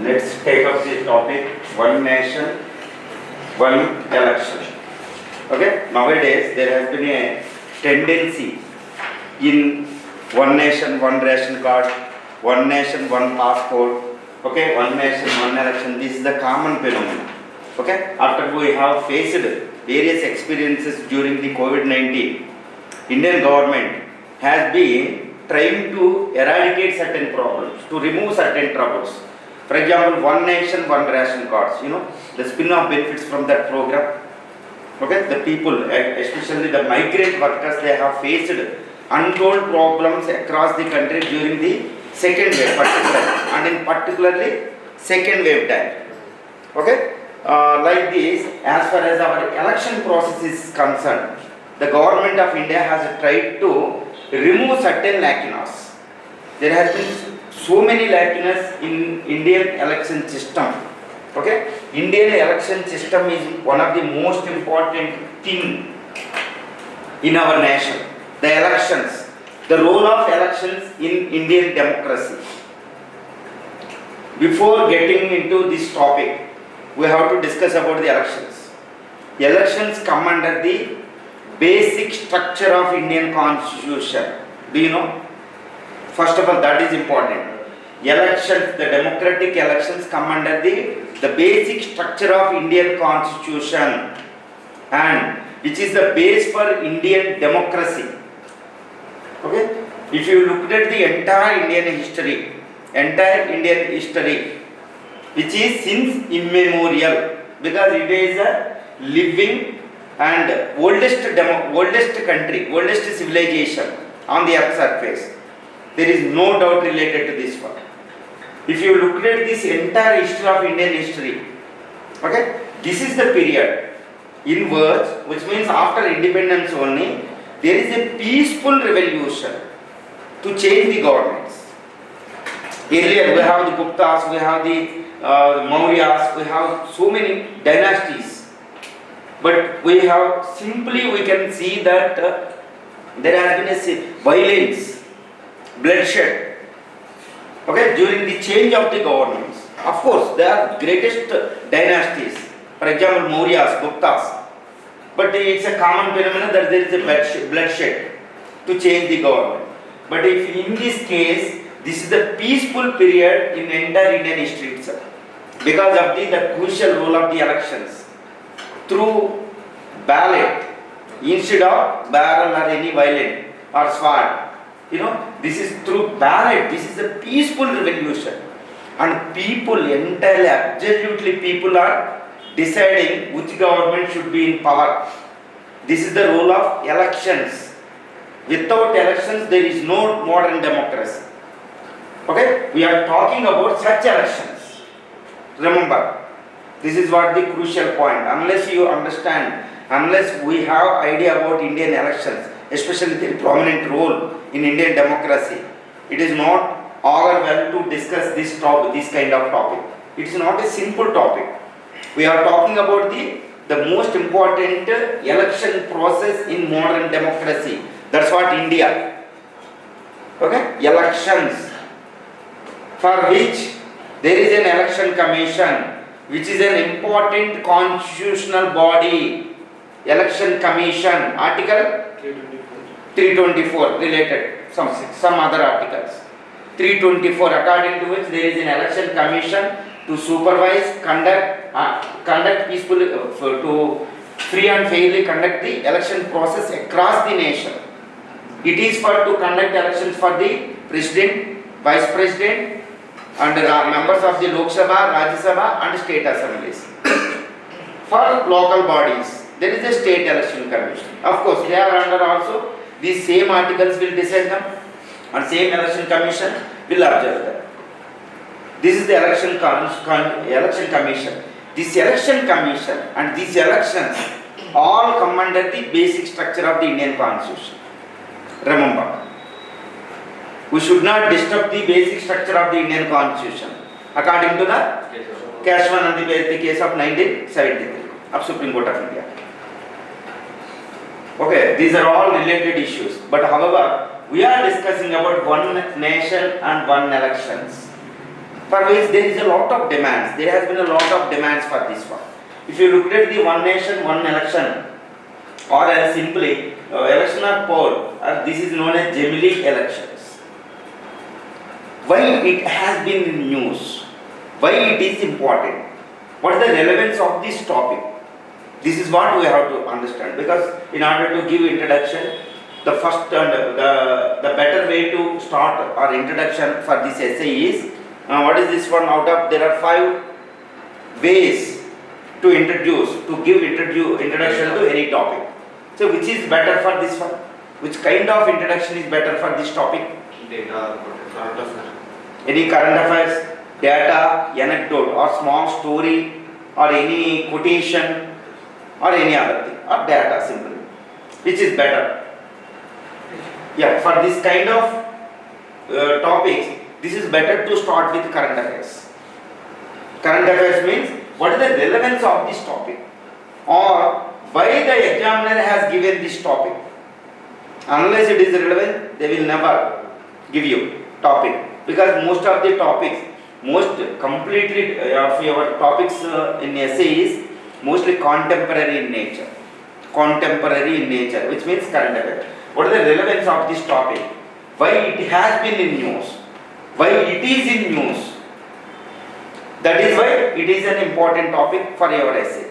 Let's take up this topic, one nation, one election. Okay, nowadays there has been a tendency in one nation, one ration card, one nation, one passport, okay, one nation, one election. This is the common phenomenon. Okay, after we have faced various experiences during the COVID-19, Indian government has been trying to eradicate certain problems, to remove certain troubles. For example, one nation, one ration cards, the spin-off benefits from that program. Okay, the people, especially the migrant workers, they have faced untold problems across the country during the second wave, and in particularly second wave time. Okay, like this, as far as our election process is concerned, the government of India has tried to remove certain lacunas. There has been so many lacunas in Indian election system. Okay, Indian election system is one of the most important thing in our nation. The elections, the role of elections in Indian democracy. Before getting into this topic, we have to discuss about the elections. The elections come under the basic structure of Indian Constitution. Do you know? First of all, that is important. Elections, the democratic elections come under the basic structure of Indian Constitution, and which is the base for Indian democracy. Okay? If you looked at the entire Indian history, which is since immemorial, because India is a living and oldest country, oldest civilization on the earth's surface. There is no doubt related to this one. If you look at this entire history of Indian history, okay, this is the period in words, which means after independence only, there is a peaceful revolution to change the governments. Earlier we have the Guptas, we have the Mauryas, we have so many dynasties, but we can see that there has been a violence, bloodshed. Okay, during the change of the governments. Of course, they are greatest dynasties. For example, Mauryas, Guptas. But it's a common phenomenon that there is a bloodshed to change the government. But if in this case, this is the peaceful period in entire Indian history itself, because of the crucial role of the elections through ballot instead of barrel or any violent or sword. This is through ballot. This is a peaceful revolution, and people entirely, absolutely people are deciding which government should be in power. This is the role of elections. Without elections, there is no modern democracy. Okay, we are talking about such elections. Remember, this is what the crucial point. Unless you understand, unless we have idea about Indian elections, especially the prominent role in Indian democracy, it is not all well to discuss this kind of topic. It is not a simple topic. We are talking about the most important election process in modern democracy. That's what India. Okay, elections, for which there is an election commission, which is an important constitutional body. Election Commission, Article 324 related, some other articles. 324, according to which there is an election commission to supervise, conduct peacefully, to free and fairly conduct the election process across the nation. It is to conduct elections for the president, vice president, and members of the Lok Sabha, Rajya Sabha, and state assemblies. For local bodies, there is a state election commission. Of course, they are under also. These same articles will decide them, and same election commission will observe them. This is the election commission. This election commission and these elections all come under the basic structure of the Indian Constitution. Remember, we should not disturb the basic structure of the Indian Constitution according to the Cashman and the case of 1973 of Supreme Court of India. Okay, these are all related issues, but however, we are discussing about one nation and one elections. for which there is a lot of demands. There has been a lot of demands for this one. If you look at the one nation, one election, or as simply election or poll, this is known as generally elections. Why it has been in news? Why it is important? What is the relevance of this topic? This is what we have to understand, because in order to give introduction, the first and the better way to start our introduction for this essay is, what is this one? Out of there are 5 ways to introduce, to give introduction to any topic. So which is better for this one? Which kind of introduction is better for this topic? Data, current affairs. Any current affairs, data, anecdote or small story or any quotation or any other thing, or data simply. Which is better? Yeah, for this kind of topics, this is better to start with current affairs. Current affairs means what is the relevance of this topic, or why the examiner has given this topic. Unless it is relevant, they will never give you topic, because most of the topics, most completely of your topics in essay is mostly contemporary in nature. Contemporary in nature, which means current affairs. What is the relevance of this topic? Why it has been in news? Why it is in news? That is why it is an important topic for your essay.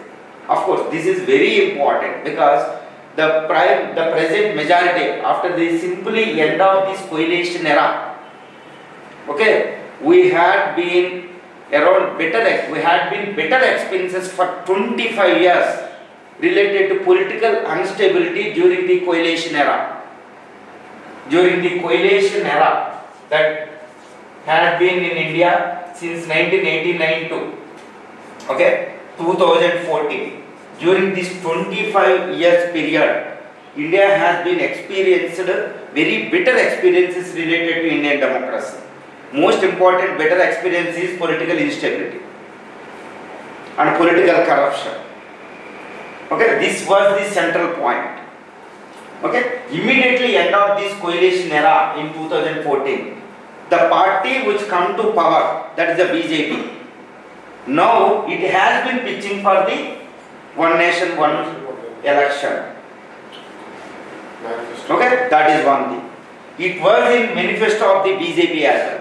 Of course, this is very important because the present majority, after the simply end of this coalition era, okay, we had been better experiences for 25 years related to political instability during the coalition era. During the coalition era that had been in India since 1989 to 2014. During this 25 years period, India has been experienced very bitter experiences related to Indian democracy. Most important better experience is political instability and political corruption. Okay, this was the central point. Okay, immediately end of this coalition era in 2014, the party which come to power, that is the BJP, now it has been pitching for the one nation, one election. Okay, that is one thing. It was in manifesto of the BJP as well.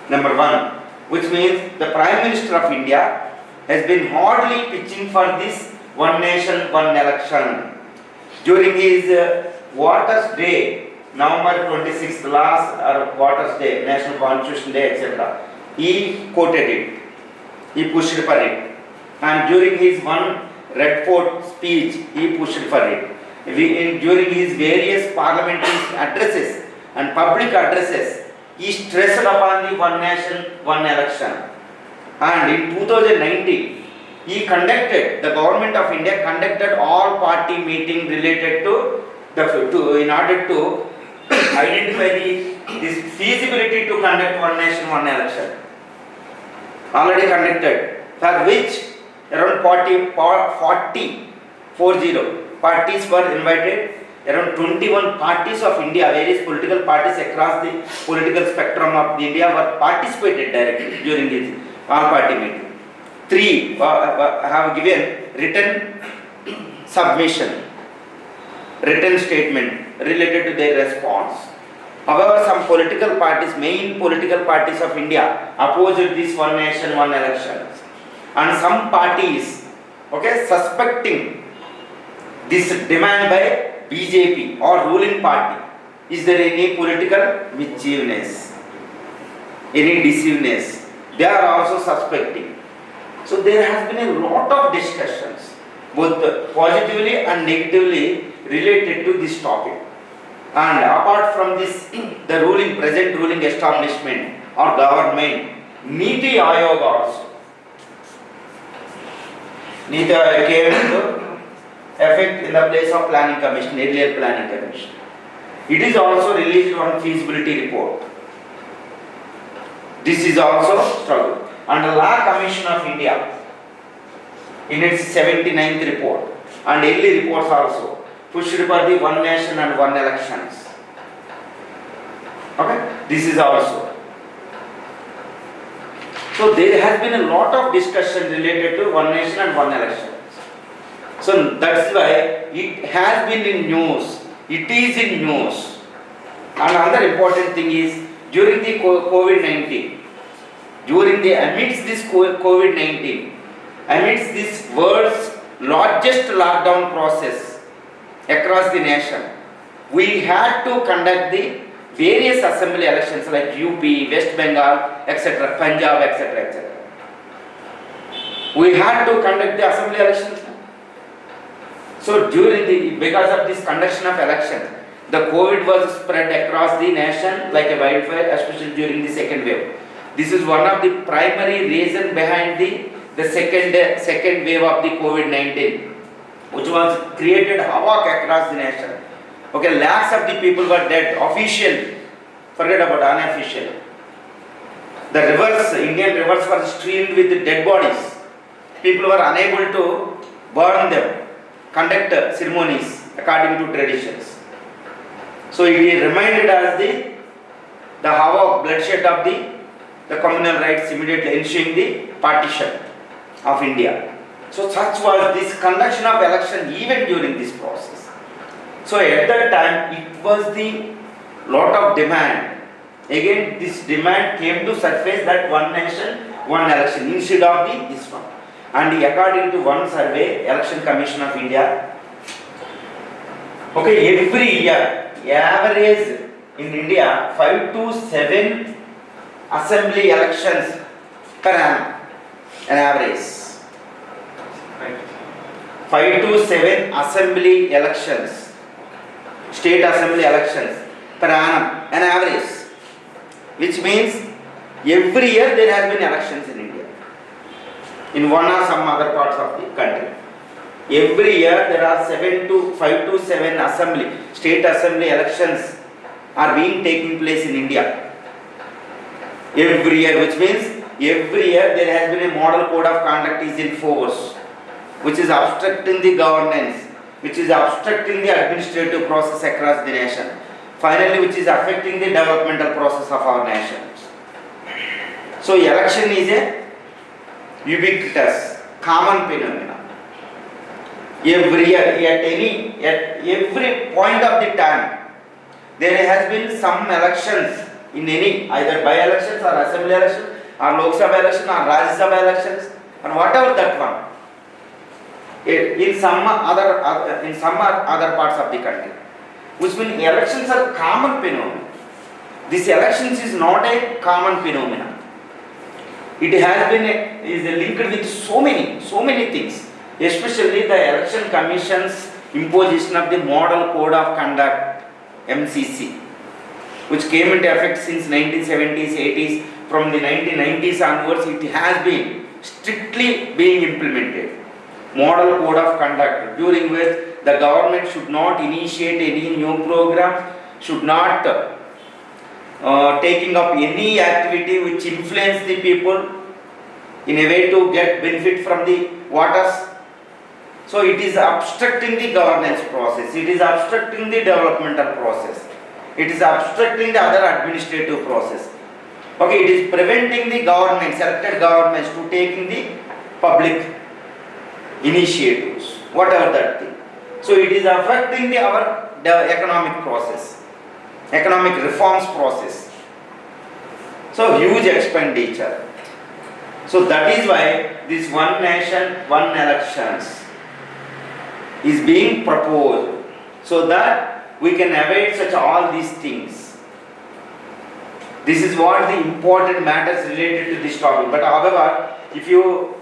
Number 1, which means the Prime Minister of India has been hardly pitching for this one nation, one election. During his Waters Day, November 26th, last Waters Day, National Constitution Day, etc., he quoted it, he pushed for it. And during his one Red Fort speech, he pushed for it. During his various parliamentary addresses and public addresses, he stressed upon the one nation, one election. And in 2019, the government of India conducted all party meeting related to in order to identify this feasibility to conduct one nation, one election. Already conducted, for which around 40 parties were invited. Around 21 parties of India, various political parties across the political spectrum of India were participated directly during this all-party meeting. 3 have given written submission, written statement related to their response. However, some political parties, main political parties of India, opposed this one nation, one elections. And some parties, suspecting this demand by BJP or ruling party, is there any political mischievousness, any deceiveness? They are also suspecting. So there has been a lot of discussions, both positively and negatively related to this topic. And apart from this, the present ruling establishment or government, Niti Aayog also. Niti Aayog came into effect in the place of Planning Commission, earlier Planning Commission. It is also released on feasibility report. This is also struggle. And the Law Commission of India, in its 79th report, and early reports also, pushed for the one nation and one elections. Okay, this is also. So there has been a lot of discussion related to one nation and one election. So that's why it has been in news. It is in news. And another important thing is during the COVID-19, amidst this COVID-19, amidst this world's largest lockdown process across the nation, we had to conduct the various assembly elections like UP, West Bengal, etc., Punjab, etc., etc. We had to conduct the assembly elections. So because of this conduction of elections, the COVID was spread across the nation like a wildfire, especially during the second wave. This is one of the primary reasons behind the second wave of the COVID-19, which was created havoc across the nation. Okay, lakhs of the people were dead, official, forget about unofficial. The rivers, Indian rivers were streamed with dead bodies. People were unable to burn them, conduct ceremonies according to traditions. So it reminded us the havoc, bloodshed of the communal rights immediately ensuing the partition of India. So such was this conduction of election even during this process. So at that time it was the lot of demand. Again this demand came to surface that one nation, one election instead of this one. And according to one survey, Election Commission of India, okay, every year average in India 5 to 7 assembly elections per annum, an average. 5 to 7 assembly elections, state assembly elections per annum, an average, which means every year there has been elections in India, in one or some other parts of the country. Every year there are 5 to 7 state assembly elections are being taking place in India. Every year, which means every year there has been a model code of conduct is in force, which is obstructing the governance, which is obstructing the administrative process across the nation, finally which is affecting the developmental process of our nation. So election is a ubiquitous, common phenomenon. Every year, at every point of the time, there has been some elections in any, either by-elections or assembly elections or Lok Sabha election or Rajya Sabha elections or whatever that one. In some other parts of the country, which means elections are common phenomenon. This elections is not a common phenomenon. It has been is linked with so many things, especially the Election Commission's imposition of the Model Code of Conduct (MCC), which came into effect since 1970s, 80s. From the 1990s onwards, it has been strictly being implemented. Model Code of Conduct, during which the government should not initiate any new program, should not taking up any activity which influence the people in a way to get benefit from the waters. So it is obstructing the governance process, it is obstructing the developmental process, it is obstructing the other administrative process. Okay, it is preventing the government, selected governments to taking the public initiatives, whatever that thing. So it is affecting our economic process, economic reforms process. So huge expenditure. So that is why this one nation, one elections is being proposed, so that we can avoid such all these things. This is what the important matters related to this topic. But however, if you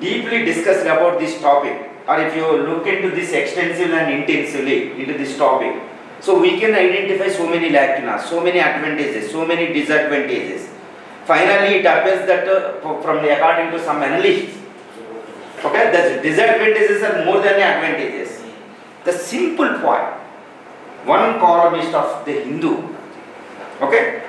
deeply discuss about this topic, or if you look into this extensively and intensively into this topic, so we can identify so many lacunas, so many advantages, so many disadvantages. Finally, it appears that according to some analysts, okay, the disadvantages are more than the advantages. The simple point, one columnist of the Hindu, okay,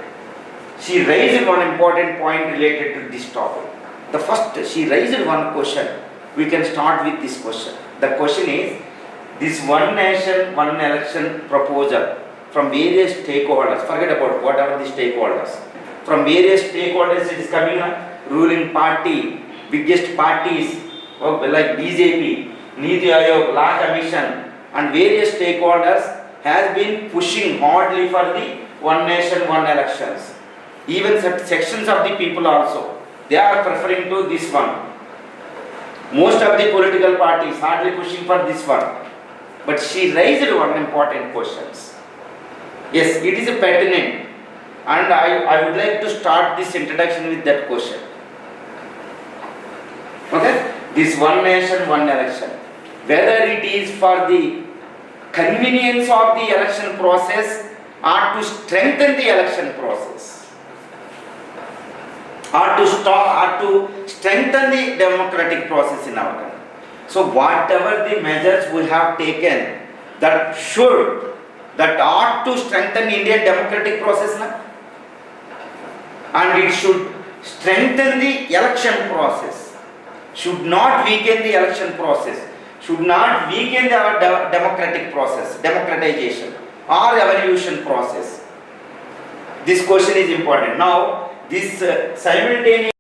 she raised one important point related to this topic. The first, she raised one question. We can start with this question. The question is, this one nation, one election proposal from various stakeholders, forget about whatever the stakeholders, from various stakeholders it is coming ruling party, biggest parties like BJP, Niti Aayog, Law Commission and various stakeholders has been pushing hardly for the one nation, one elections. Even sections of the people also, they are preferring to this one. Most of the political parties hardly pushing for this one. But she raised one important questions. Yes, it is a pertinent, and I would like to start this introduction with that question. Okay, this one nation, one election, whether it is for the convenience of the election process or to strengthen the election process, or to strengthen the democratic process in our country. So whatever the measures we have taken that ought to strengthen Indian democratic process now, and it should strengthen the election process, should not weaken the election process, should not weaken our democratic process, democratization or evolution process. This question is important. Now, this simultaneous